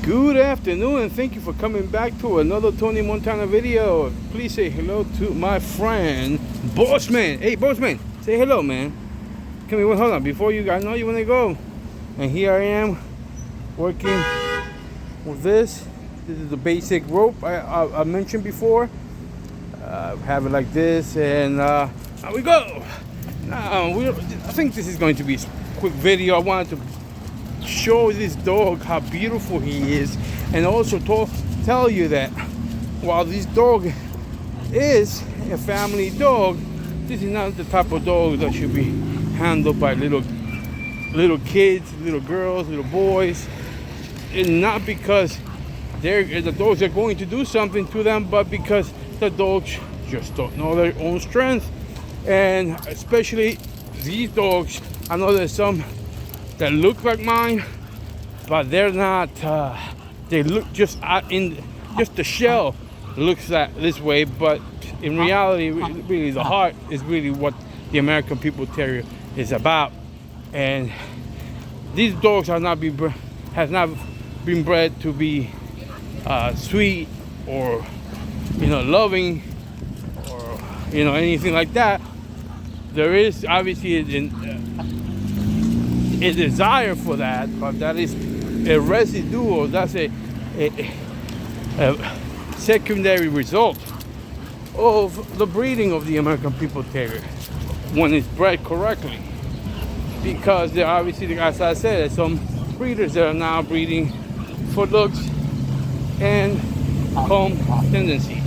Good afternoon, and thank you for coming back to another Tony Montana video. Please say hello to my friend Bossman. Hey Bossman, say hello, man. Come here, hold on, before you, I know you want to go. And here I am working with this. This is the basic rope I mentioned before. Have it like this, and here we go. Now I think this is going to be a quick video. I wanted to show this dog how beautiful he is, and also tell you that while this dog is a family dog, this is not the type of dog that should be handled by little kids, little girls, little boys. And not because the dogs are going to do something to them, but because the dogs just don't know their own strength. And especially these dogs, I know there's some that look like mine, but they're not. They look just the shell looks this way, but in reality, really the heart is really what the American Pitbull Terrier is about. And these dogs has not been bred to be sweet or loving or anything like that. There is obviously a desire for that, but that is a residual. That's a secondary result of the breeding of the American Pitbull Terrier when it's bred correctly. Because there obviously, as I said, there's some breeders that are now breeding for looks and calm tendencies.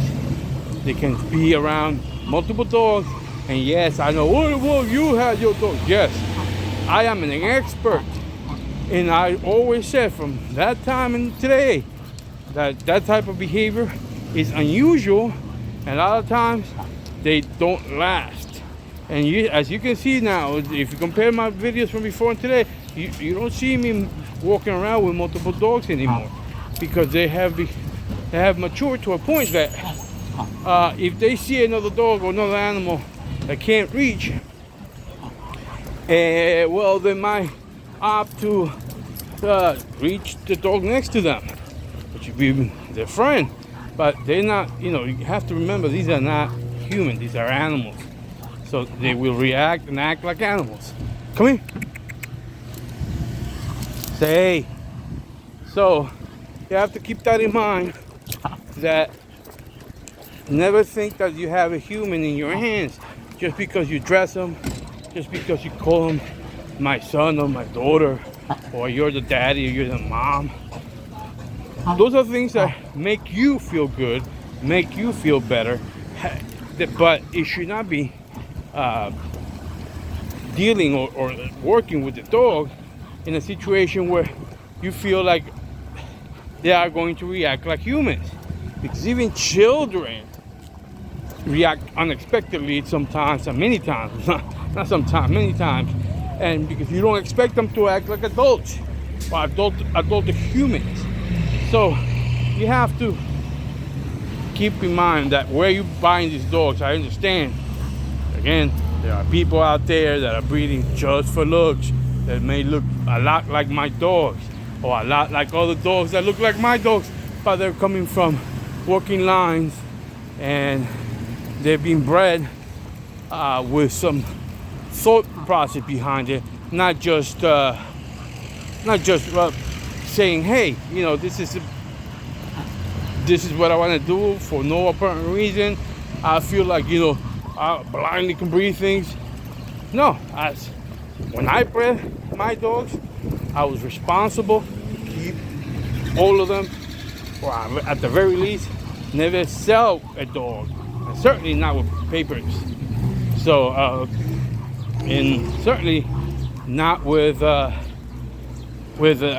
They can be around multiple dogs, and yes, I know. Well, you had your dog. Yes, I am an expert, and I always said from that time and today that type of behavior is unusual, and a lot of times they don't last. And as you can see now, if you compare my videos from before and today, you don't see me walking around with multiple dogs anymore, because they have matured to a point that if they see another dog or another animal that can't reach, well, they might opt to reach the dog next to them, which would be their friend. But they're not, you have to remember, these are not human, these are animals. So they will react and act like animals. Come here. Say. So you have to keep that in mind, that never think that you have a human in your hands just because you dress them, just because you call them my son or my daughter, or you're the daddy or you're the mom. Those are things that make you feel good, make you feel better, but it should not be dealing or working with the dog in a situation where you feel like they are going to react like humans. Because even children react unexpectedly sometimes, and many times, not sometimes, many times. And because you don't expect them to act like adults, or adult humans. So you have to keep in mind that where you buying these dogs, I understand. Again, there are people out there that are breeding just for looks, that may look a lot like my dogs, or a lot like other dogs that look like my dogs, but they're coming from working lines, and they've been bred with some thought process behind it, not just saying, hey, this is what I want to do for no apparent reason. I feel like I blindly can breed things. No, when I bred my dogs, I was responsible to keep all of them, or at the very least, never sell a dog, and certainly not with papers. So, and certainly not with I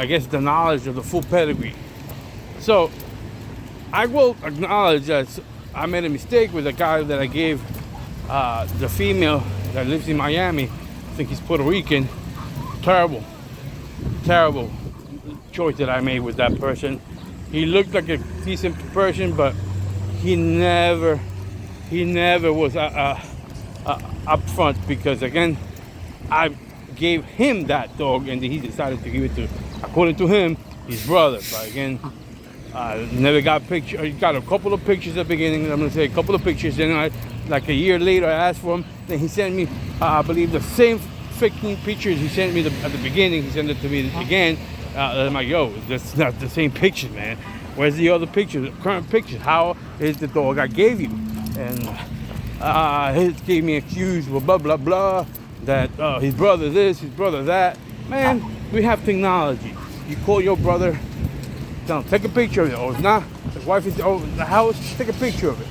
guess the knowledge of the full pedigree. So, I will acknowledge that I made a mistake with a guy that I gave the female that lives in Miami. I think he's Puerto Rican. Terrible choice that I made with that person. He looked like a decent person, but he never was upfront, because again, I gave him that dog, and he decided to give it to, according to him, his brother. But again, never got picture. I got a couple of pictures at the beginning. I'm gonna say a couple of pictures. Then like a year later, I asked for him. Then he sent me, I believe, the same freaking pictures he sent me at the beginning. He sent it to me again. I'm like, yo, that's not the same picture, man. Where's the other pictures, the current pictures? How is the dog I gave you? And he gave me excuse, well, blah, blah, blah, that his brother this, his brother that. Man, we have technology. You call your brother, tell him, take a picture of it. Or if not, the wife is over the house, take a picture of it.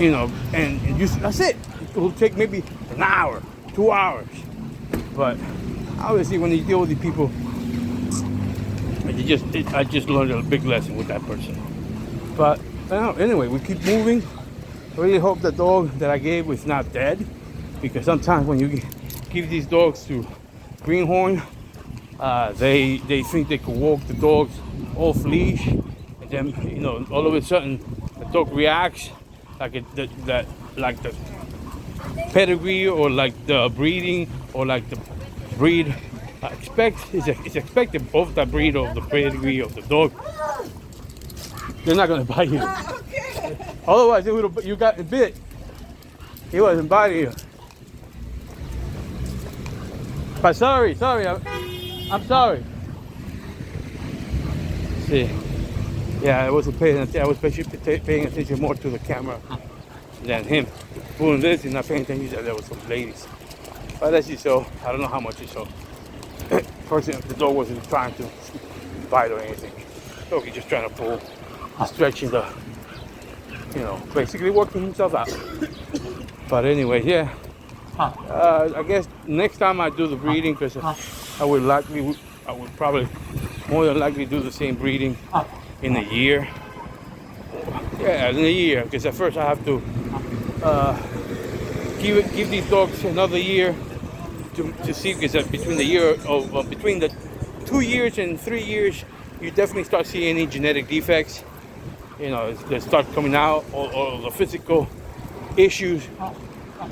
You know, and that's it. It will take maybe an hour, 2 hours. But obviously when you deal with the people, I just learned a big lesson with that person. But anyway, we keep moving. I really hope the dog that I gave was not dead, because sometimes when you give these dogs to greenhorn, they think they can walk the dogs off leash, and then all of a sudden the dog reacts like like the pedigree or like the breeding or like the breed it's expected both the breed of the pedigree of the dog. They're not gonna bite you. Okay. Otherwise, you got bit. He wasn't biting you. But sorry, I'm sorry. See, yeah, I wasn't paying attention. I was paying attention more to the camera than him. Doing this and not paying attention. There was some ladies. But as you saw, I don't know how much you saw. Fortunately, the dog wasn't trying to bite or anything. The dog is just trying to pull, stretching the, basically working himself out. But anyway, yeah. I guess next time I do the breeding, because I would probably more than likely do the same breeding in a year. Yeah, in a year, because at first I have to give these dogs another year to see, because between the 2 years and 3 years, you definitely start seeing any genetic defects. They start coming out, or the physical issues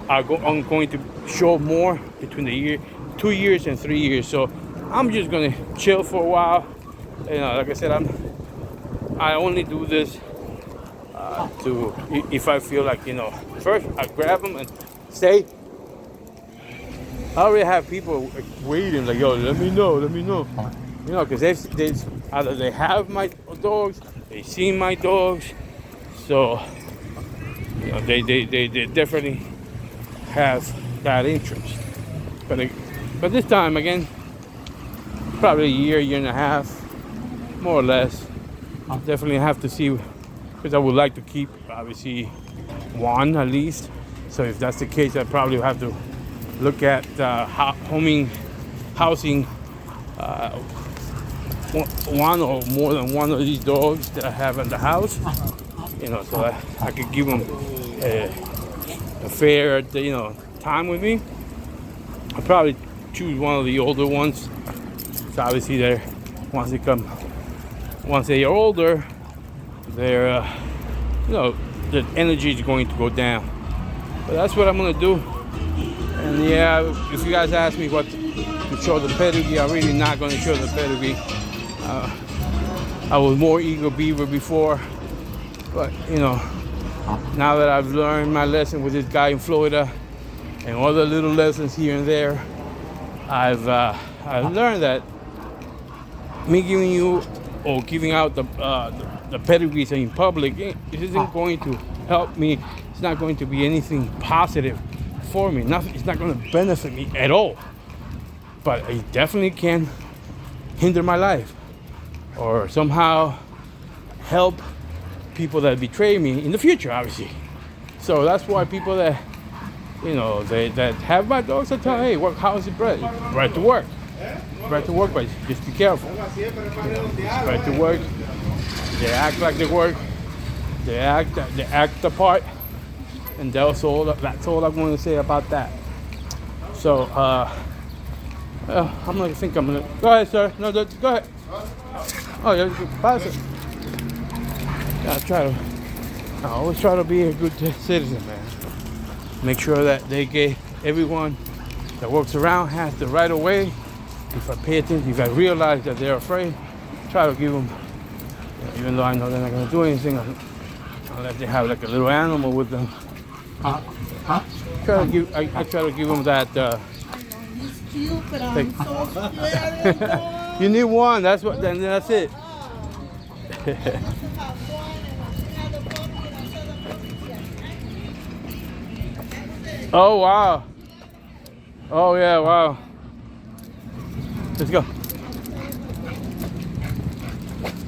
are going to show more between the 2 years and 3 years. So I'm just gonna chill for a while. Like I said, I only do this if I feel like, first I grab them and stay. I already have people waiting, like, yo, let me know. Because either they have my dogs, they seen my dogs, so they definitely have that interest. But this time again, probably a year and a half, more or less. I'll definitely have to see, because I would like to keep obviously one at least. So if that's the case, I probably have to look at housing one or more than one of these dogs that I have in the house. So I could give them a fair, time with me. I'll probably choose one of the older ones. So obviously, once they are older, the energy is going to go down. But that's what I'm gonna do. And yeah, if you guys ask me what to show the pedigree, I'm really not gonna show the pedigree. I was more eager beaver before, but now that I've learned my lesson with this guy in Florida and other little lessons here and there, I've learned that me giving you or giving out the pedigrees in public, it isn't going to help me. It's not going to be anything positive for me. It's not going to benefit me at all. But it definitely can hinder my life or somehow help people that betray me in the future, obviously. So that's why people that that have my dogs, I tell, hey, how is it bred? Bred to work. Bred to work, but just be careful. Bred to work. They act like they work. They act the part. And that's all I'm going to say about that. So, I'm going to think I'm going to... Go ahead, sir. No, go ahead. Oh, yeah, pass it. Yeah, I always try to be a good citizen, man. Make sure that everyone that works around has the right of way if I pay attention, if I realize that they're afraid, try to give them, even though I know they're not gonna do anything, unless they have like a little animal with them. Try to give, I try to give them that. He's cute, but I'm so scared. You need one. That's what. Then that's it. Oh wow. Oh yeah, wow. Let's go.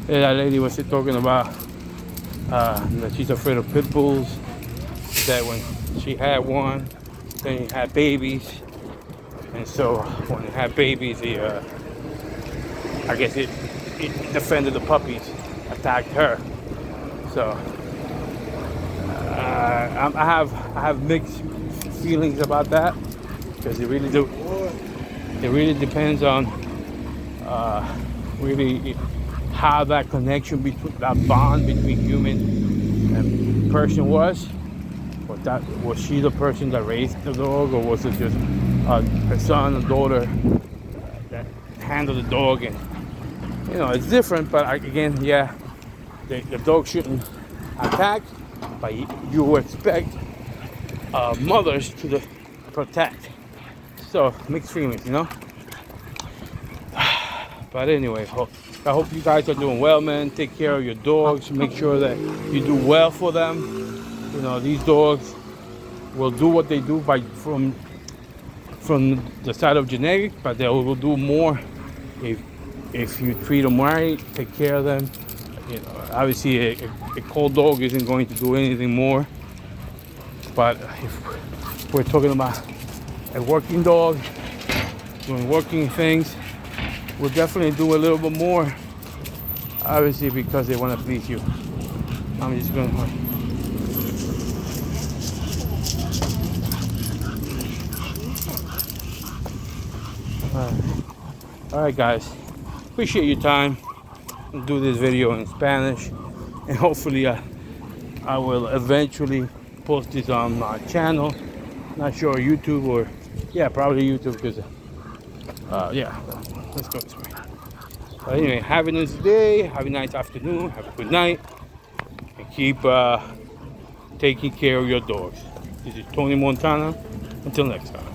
Yeah, that lady was talking about that she's afraid of Pitbulls. That when she had one, then he had babies, and so when he had babies, he, I guess it defended the puppies, attacked her. So I have mixed feelings about that, because it really depends on really how that connection between that bond between human and person was. Was she the person that raised the dog, or was it just her son or daughter that handled the dog? And it's different, but again, yeah, the dog shouldn't attack, but you expect mothers to protect. So mixed feelings, But anyway, I hope you guys are doing well, man. Take care of your dogs. Make sure that you do well for them. These dogs will do what they do from the side of genetics, but they will do more if you treat them right, take care of them. Obviously a cold dog isn't going to do anything more. But if we're talking about a working dog doing working things, we'll definitely do a little bit more. Obviously, because they want to please you. I'm just going to. All right, guys. Appreciate your time. I'll do this video in Spanish, and hopefully I will eventually post this on my channel. Not sure YouTube or probably YouTube, because let's go this way. But anyway, have a nice day, have a nice afternoon, have a good night, and keep taking care of your dogs. This is Tony Montana. Until next time.